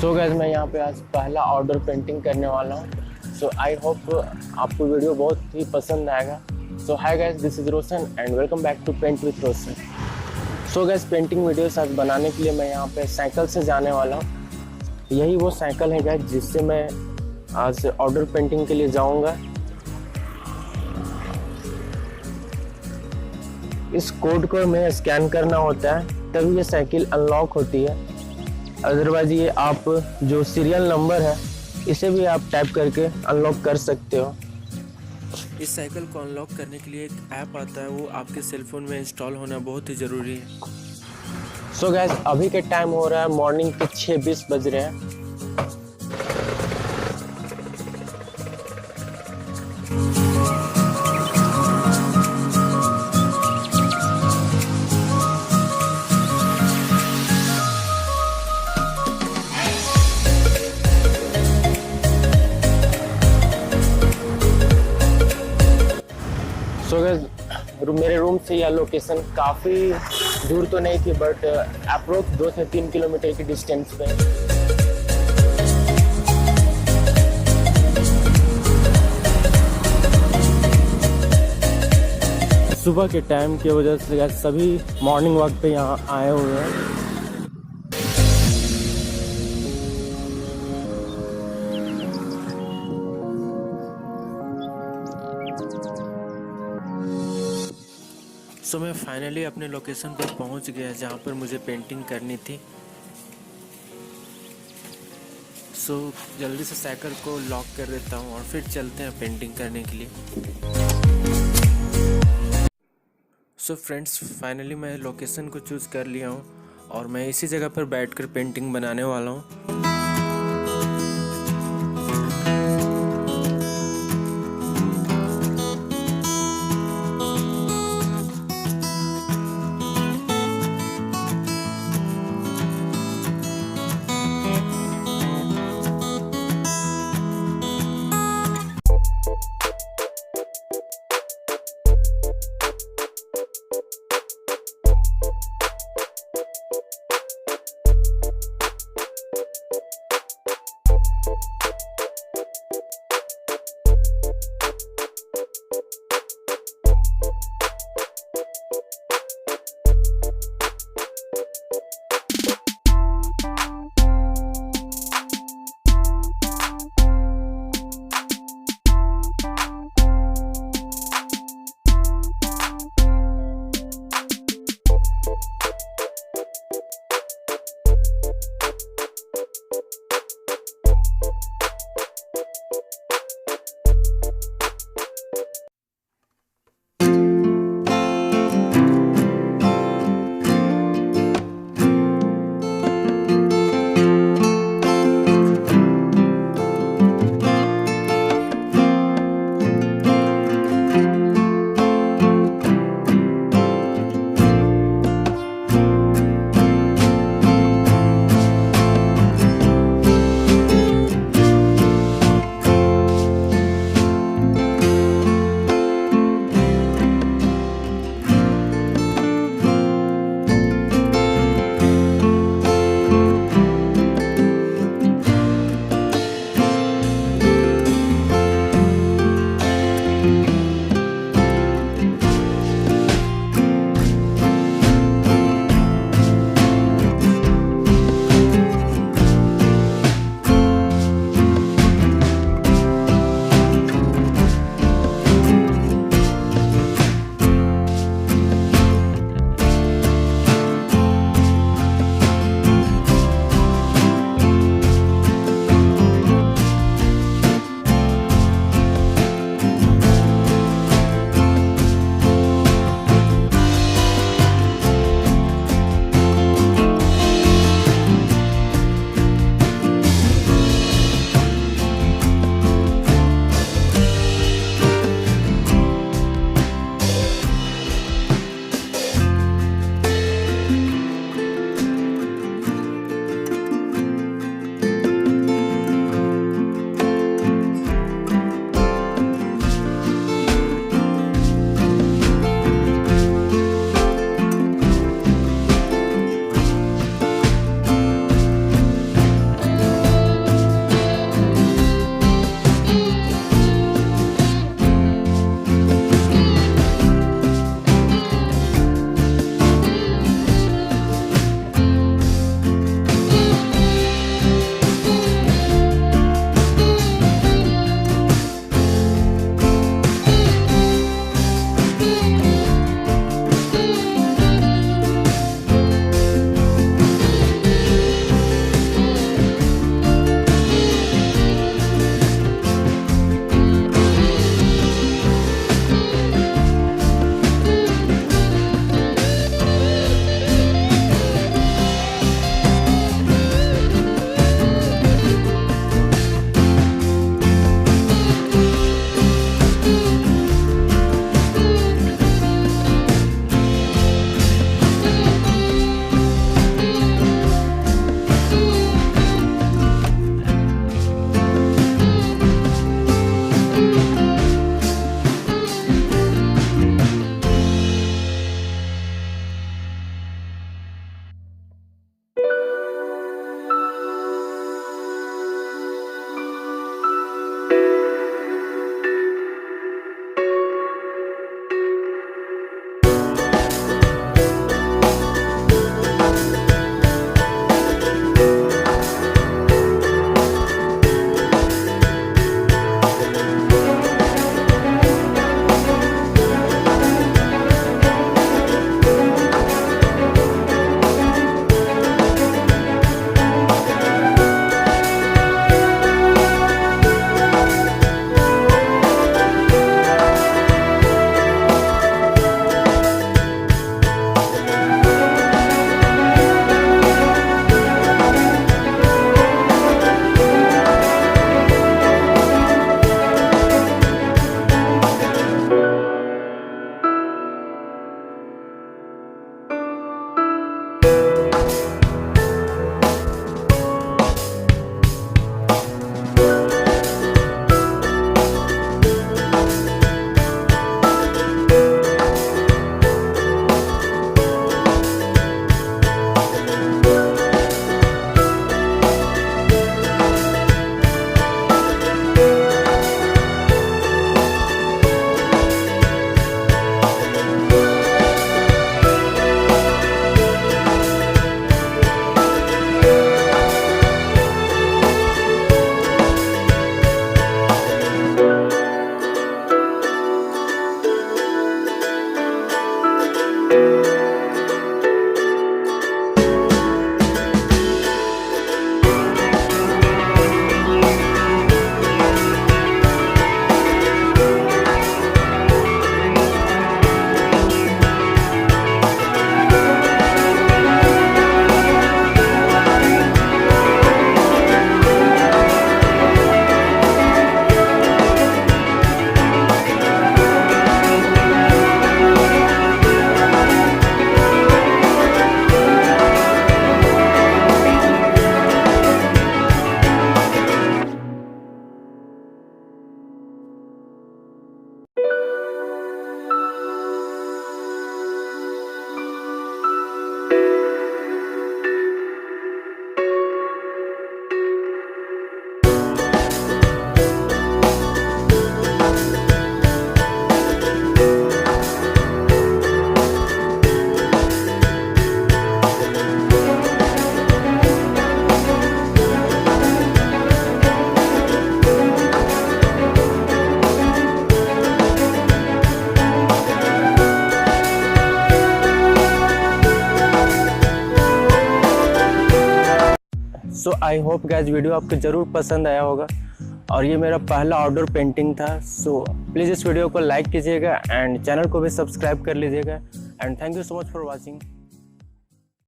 So guys मैं यहाँ पे आज पहला आउटडोर पेंटिंग करने वाला हूँ। सो आई होप आपको वीडियो बहुत ही पसंद आएगा। So hi guys, this is Roshan and welcome back to Paint with Roshan. So guys painting videos आज बनाने के लिए मैं यहाँ पे साइकिल से जाने वाला हूँ। यही वो साइकिल है गाइस जिससे मैं आज आउटडोर पेंटिंग के लिए जाऊँगा। इस कोड को मैं स्कैन करना होता है तभी ये साइकिल अनलॉक होती है। अदरवाइज ये आप जो सीरियल नंबर है इसे भी आप टाइप करके अनलॉक कर सकते हो। इस साइकिल को अनलॉक करने के लिए एक ऐप आता है, वो आपके सेलफोन में इंस्टॉल होना बहुत ही ज़रूरी है। सो गाइस अभी के टाइम हो रहा है मॉर्निंग के 6:20 बज रहे हैं। सो गाइस मेरे रूम से यह लोकेशन काफ़ी दूर तो नहीं थी बट अप्रोक्स 2 से 3 किलोमीटर की डिस्टेंस पे। सुबह के टाइम की वजह से गाइस सभी मॉर्निंग वॉक पे यहाँ आए हुए हैं। सो मैं फाइनली अपने लोकेशन पर पहुंच गया जहां पर मुझे पेंटिंग करनी थी। सो जल्दी से साइकिल को लॉक कर देता हूं और फिर चलते हैं पेंटिंग करने के लिए। सो फ्रेंड्स फाइनली मैं लोकेशन को चूज़ कर लिया हूं और मैं इसी जगह पर बैठकर पेंटिंग बनाने वाला हूं। सो आई होप गाइस वीडियो आपको ज़रूर पसंद आया होगा और ये मेरा पहला आउटडोर पेंटिंग था। सो प्लीज़ इस वीडियो को लाइक कीजिएगा एंड चैनल को भी सब्सक्राइब कर लीजिएगा and thank you so much for watching.